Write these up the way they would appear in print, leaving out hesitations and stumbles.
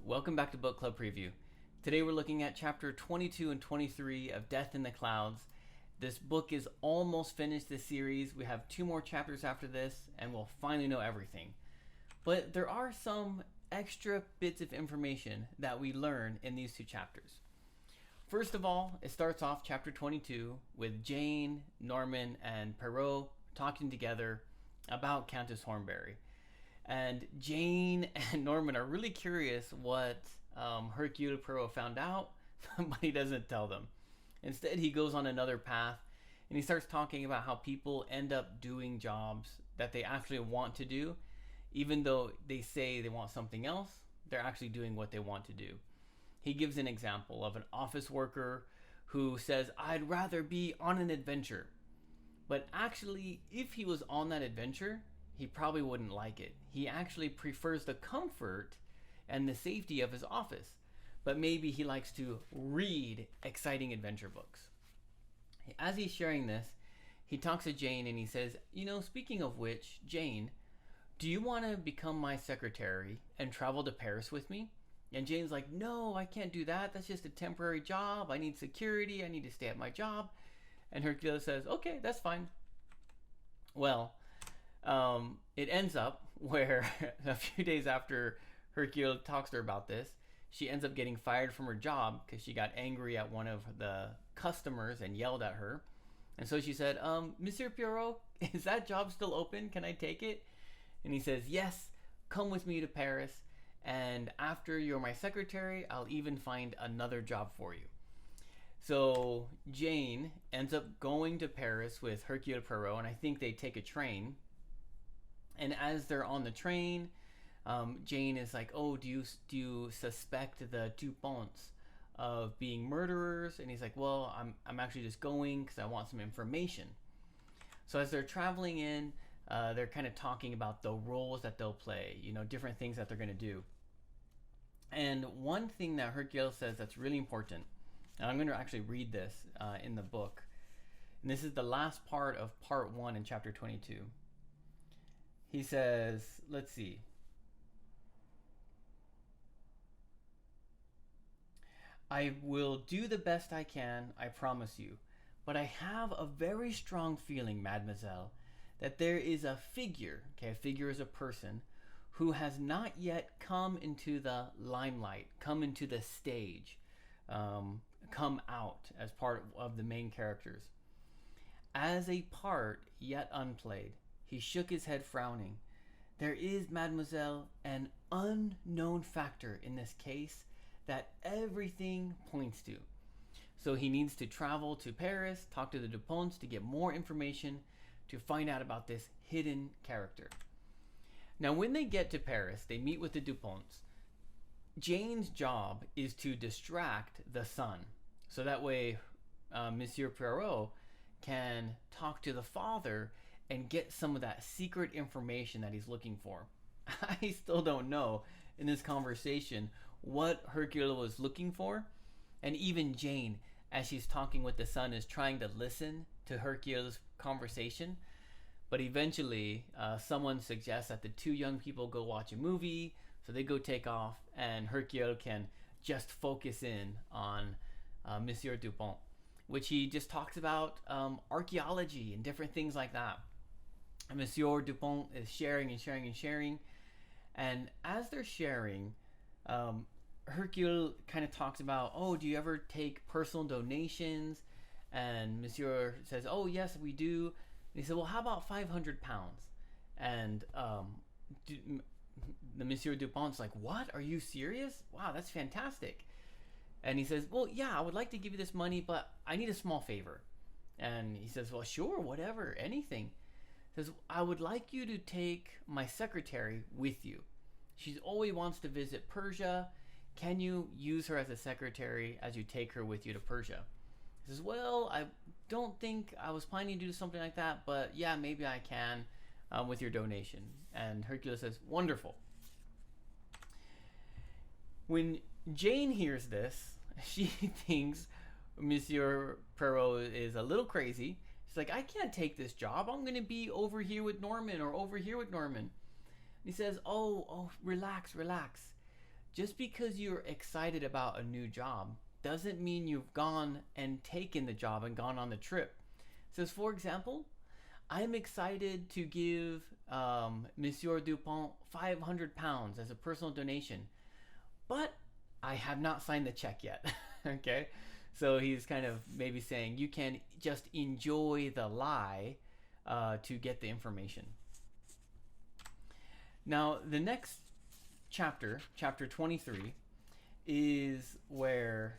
welcome back to Book Club Preview. Today we're looking at chapter 22 and 23 of Death in the Clouds. This book is almost finished this series. We have 2 more chapters after this and we'll finally know everything. But there are some extra bits of information that we learn in these 2 chapters. First of all, it starts off chapter 22 with Jane, Norman, and Perrault talking together about Countess Hornberry. And Jane and Norman are really curious what Hercule Poirot found out, but he doesn't tell them. Instead, he goes on another path and he starts talking about how people end up doing jobs that they actually want to do. Even though they say they want something else, they're actually doing what they want to do. He gives an example of an office worker who says, "I'd rather be on an adventure." But actually, if he was on that adventure, he probably wouldn't like it. He actually prefers the comfort and the safety of his office, but maybe he likes to read exciting adventure books. As he's sharing this, he talks to Jane and he says, speaking of which, Jane, do you want to become my secretary and travel to Paris with me? And Jane's like, no, I can't do that. That's just a temporary job. I need security. I need to stay at my job. And Hercule says, okay, that's fine. Well, it ends up where a few days after Hercule talks to her about this, she ends up getting fired from her job because she got angry at one of the customers and yelled at her. And so she said, Monsieur Poirot, is that job still open? Can I take it? And he says, yes, come with me to Paris. And after you're my secretary, I'll even find another job for you. So Jane ends up going to Paris with Hercule Poirot, and I think they take a train. And as they're on the train, Jane is like, oh, do you suspect the Duponts of being murderers? And he's like, well, I'm actually just going because I want some information. So as they're traveling in, they're kind of talking about the roles that they'll play, different things that they're going to do. And one thing that Hercule says that's really important, and I'm going to actually read this in the book, and this is the last part of part 1 in chapter 22. He says, let's see. I will do the best I can, I promise you. But I have a very strong feeling, mademoiselle, that there is a figure, a figure is a person, who has not yet come into the limelight, come into the stage, come out as part of the main characters. As a part yet unplayed, he shook his head frowning. There is, mademoiselle, an unknown factor in this case that everything points to. So he needs to travel to Paris, talk to the Duponts to get more information to find out about this hidden character. Now when they get to Paris, they meet with the Duponts. Jane's job is to distract the son. So that way Monsieur Poirot can talk to the father and get some of that secret information that he's looking for. I still don't know in this conversation what Hercule was looking for. And even Jane, as she's talking with the son, is trying to listen to Hercule's conversation. But eventually, someone suggests that the 2 young people go watch a movie. So they go take off and Hercule can just focus in on Monsieur Dupont, which he just talks about archaeology and different things like that. And Monsieur Dupont is sharing and sharing and sharing. And as they're sharing, Hercule kind of talks about, oh, do you ever take personal donations? And Monsieur says, oh, yes, we do. And he said, well, how about 500 pounds? And the Monsieur Dupont's like, what? Are you serious? Wow, that's fantastic. And he says, well, yeah, I would like to give you this money, but I need a small favor. And he says, well, sure, whatever, anything. He says, I would like you to take my secretary with you. She always wants to visit Persia. Can you use her as a secretary as you take her with you to Persia? He says, well, I don't think I was planning to do something like that, but yeah, maybe I can with your donation. And Hercule says, wonderful. When Jane hears this, she thinks Monsieur Poirot is a little crazy. She's like, I can't take this job. I'm going to be over here with Norman or over here with Norman. And he says, oh, relax. Just because you're excited about a new job doesn't mean you've gone and taken the job and gone on the trip. It says, for example, I'm excited to give Monsieur Dupont 500 pounds as a personal donation, but I have not signed the check yet. Okay? So he's kind of maybe saying you can just enjoy the lie to get the information. Now, the next chapter, chapter 23, is where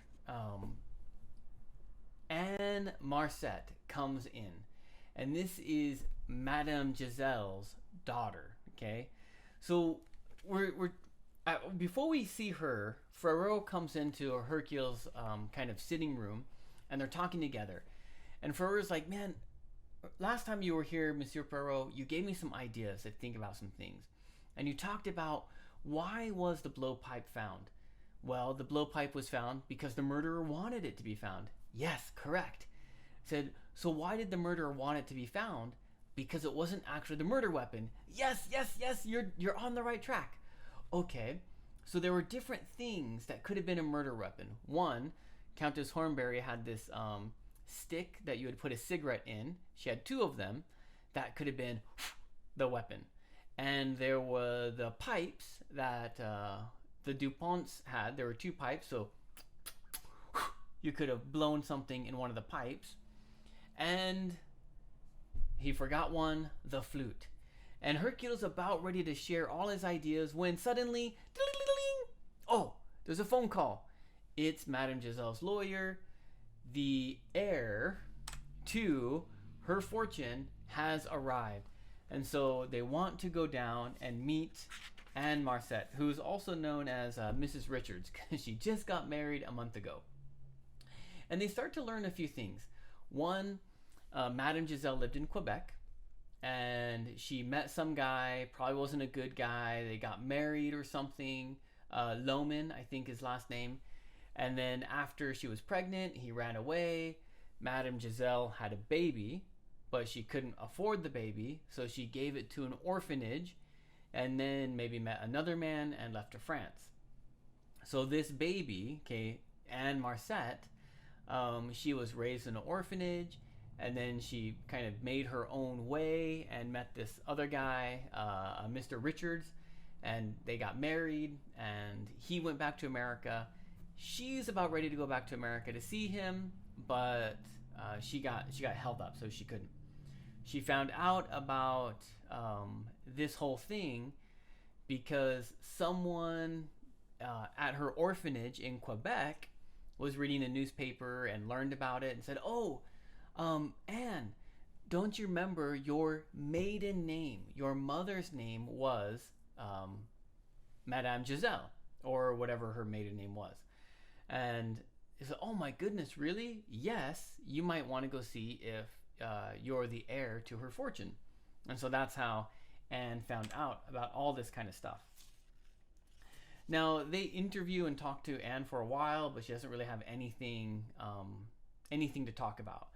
Anne Marcet comes in. And this is Madame Giselle's daughter, okay? So we're before we see her, Ferrero comes into Hercule's kind of sitting room, and they're talking together. And Ferrero's like, man, last time you were here, Monsieur Ferrero, you gave me some ideas to think about some things. And you talked about why was the blowpipe found? Well, the blowpipe was found because the murderer wanted it to be found. Yes, correct. Said, so why did the murderer want it to be found? Because it wasn't actually the murder weapon. Yes, you're on the right track. Okay, so there were different things that could have been a murder weapon. One, Countess Hornberry had this stick that you would put a cigarette in. She had two of them. That could have been the weapon. And there were the pipes that the Duponts had. There were two pipes, so you could have blown something in one of the pipes. And he forgot one, the flute. And Hercule's about ready to share all his ideas when suddenly, oh, there's a phone call. It's Madame Giselle's lawyer. The heir to her fortune has arrived. And so they want to go down and meet Anne Marcet, who's also known as Mrs. Richards, because she just got married a month ago. And they start to learn a few things. One, Madame Giselle lived in Quebec, and she met some guy, probably wasn't a good guy. They got married or something. Loman, I think his last name. And then after she was pregnant, he ran away. Madame Giselle had a baby, but she couldn't afford the baby, so she gave it to an orphanage, and then maybe met another man and left to France. So this baby, okay, Anne Marcet, she was raised in an orphanage, and then she kind of made her own way and met this other guy, Mr. Richards, and they got married, and he went back to America. She's about ready to go back to America to see him, but she got held up, so she couldn't. She found out about this whole thing because someone at her orphanage in Quebec was reading a newspaper and learned about it and said, oh, Anne, don't you remember your maiden name? Your mother's name was Madame Giselle, or whatever her maiden name was. And he said, oh my goodness, really? Yes, you might want to go see if you're the heir to her fortune. And so that's how Anne found out about all this kind of stuff. Now, they interview and talk to Anne for a while, but she doesn't really have anything to talk about.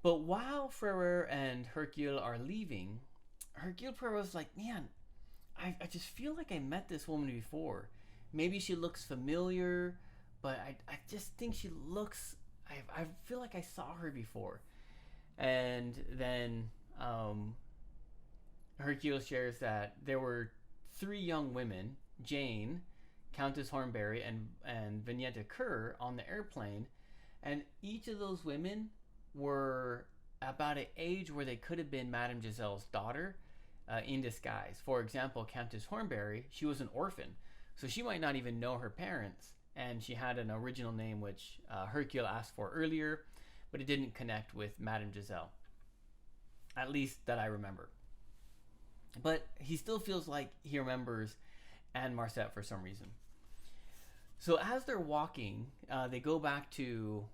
But while Ferrer and Hercule are leaving, Hercule Poirot's like, man, I just feel like I met this woman before. Maybe she looks familiar, but I just think she looks, I feel like I saw her before. And then Hercule shares that there were 3 young women, Jane, Countess Hornberry, and Vignette Kerr on the airplane, and each of those women were about an age where they could have been Madame Giselle's daughter in disguise. For example, Countess Hornberry, she was an orphan, so she might not even know her parents, and she had an original name which Hercule asked for earlier, but it didn't connect with Madame Giselle, at least that I remember. But he still feels like he remembers Anne Marcet for some reason. So as they're walking, they go back to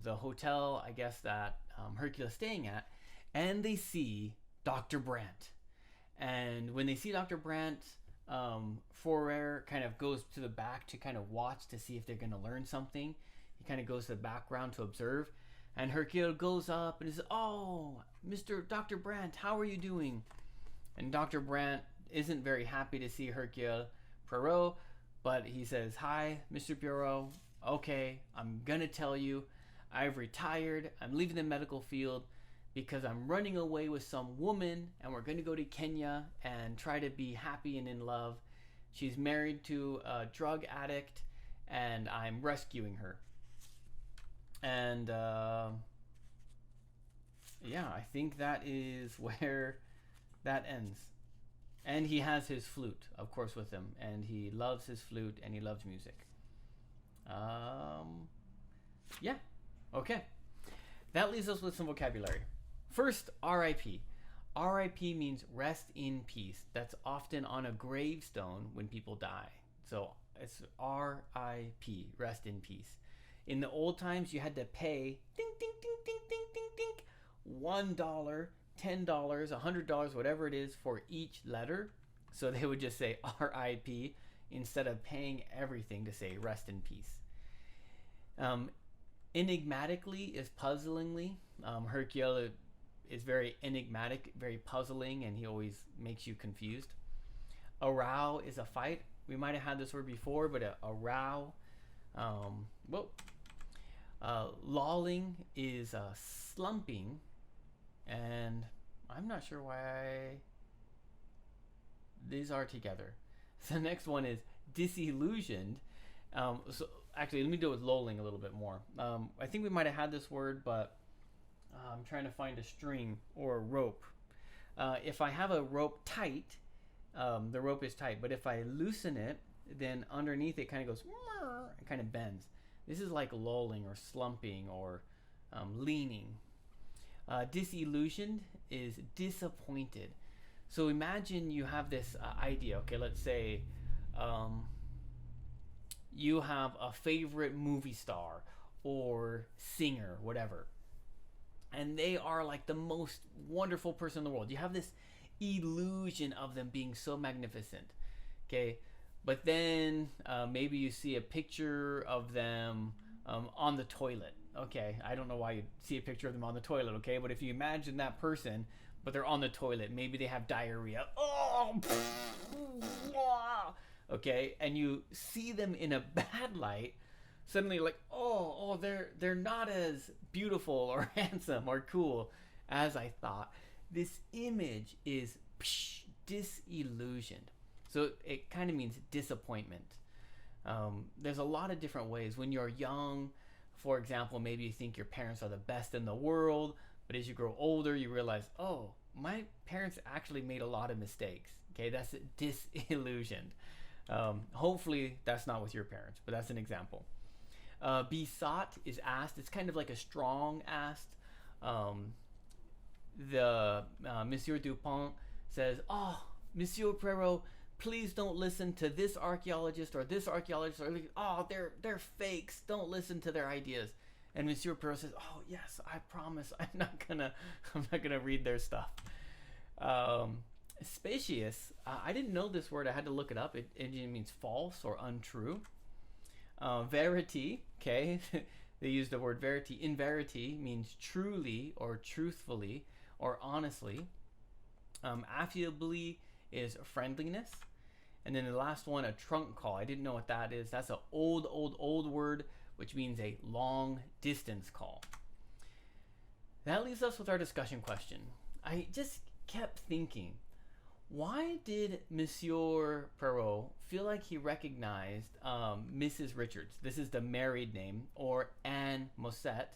the hotel, I guess, that Hercule is staying at, and they see Dr. Brandt. And when they see Dr. Brandt, Fourier kind of goes to the back to kind of watch to see if they're going to learn something. He kind of goes to the background to observe. And Hercule goes up and says, oh, Dr. Brandt, how are you doing? And Dr. Brandt isn't very happy to see Hercule Poirot, But he says, "Hi, Mr. Bureau. Okay, I'm gonna tell you, I've retired. I'm leaving the medical field because I'm running away with some woman, and we're gonna go to Kenya and try to be happy and in love. She's married to a drug addict, and I'm rescuing her." And yeah, I think that is where that ends. And he has his flute, of course, with him, and he loves his flute and he loves music. Yeah, okay. That leaves us with some vocabulary. First, R.I.P. R.I.P. means rest in peace. That's often on a gravestone when people die. So it's R.I.P. Rest in peace. In the old times, you had to pay ding ding ding ding ding ding ding $1, $10, $100, whatever it is for each letter. So they would just say R.I.P. instead of paying everything to say rest in peace. Enigmatically is puzzlingly. Hercule is very enigmatic, very puzzling, and he always makes you confused. A row is a fight. We might have had this word before, but a row. Lolling is slumping, and I'm not sure why these are together. So the next one is disillusioned. So actually, let me do it with lolling a little bit more. I think we might have had this word, but I'm trying to find a string or a rope. If I have a rope tight, the rope is tight, but if I loosen it, then underneath it kind of goes, it kind of bends. This is like lolling or slumping or leaning. Disillusioned is disappointed. So imagine you have this idea. Okay, let's say you have a favorite movie star or singer, whatever, and they are like the most wonderful person in the world. You have this illusion of them being so magnificent. Okay, but then maybe you see a picture of them on the toilet. Okay, I don't know why you'd see a picture of them on the toilet, okay? But if you imagine that person, but they're on the toilet, maybe they have diarrhea. Oh, okay, and you see them in a bad light, suddenly like, they're not as beautiful or handsome or cool as I thought. This image is disillusioned. So it kind of means disappointment. There's a lot of different ways. When you're young, for example, maybe you think your parents are the best in the world, but as you grow older, you realize, oh, my parents actually made a lot of mistakes. Okay, that's disillusioned. Hopefully that's not with your parents, but that's an example. Besought is asked. It's kind of like a strong asked. Monsieur Dupont says, "Oh, Monsieur Poirot, please don't listen to this archaeologist or this archaeologist, or they're fakes. Don't listen to their ideas." And Monsieur Poirot says, "Oh yes, I promise. I'm not gonna read their stuff." Specious. I didn't know this word. I had to look it up. It means false or untrue. Verity. Okay, they use the word verity. In verity means truly or truthfully or honestly. Affably is friendliness. And then the last one, a trunk call. I didn't know what that is. That's an old word, which means a long distance call. That leaves us with our discussion question. I just kept thinking, why did Monsieur Poirot feel like he recognized Mrs. Richards? This is the married name, or Anne Mosset.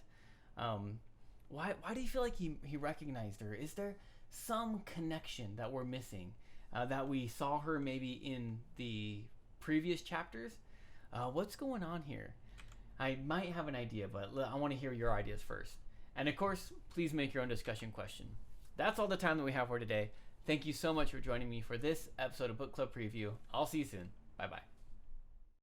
Why do you feel like he recognized her? Is there some connection that we're missing? That we saw her maybe in the previous chapters? What's going on here? I might have an idea, but I want to hear your ideas first. And of course, please make your own discussion question. That's all the time that we have for today. Thank you so much for joining me for this episode of Book Club Preview. I'll see you soon. Bye-bye.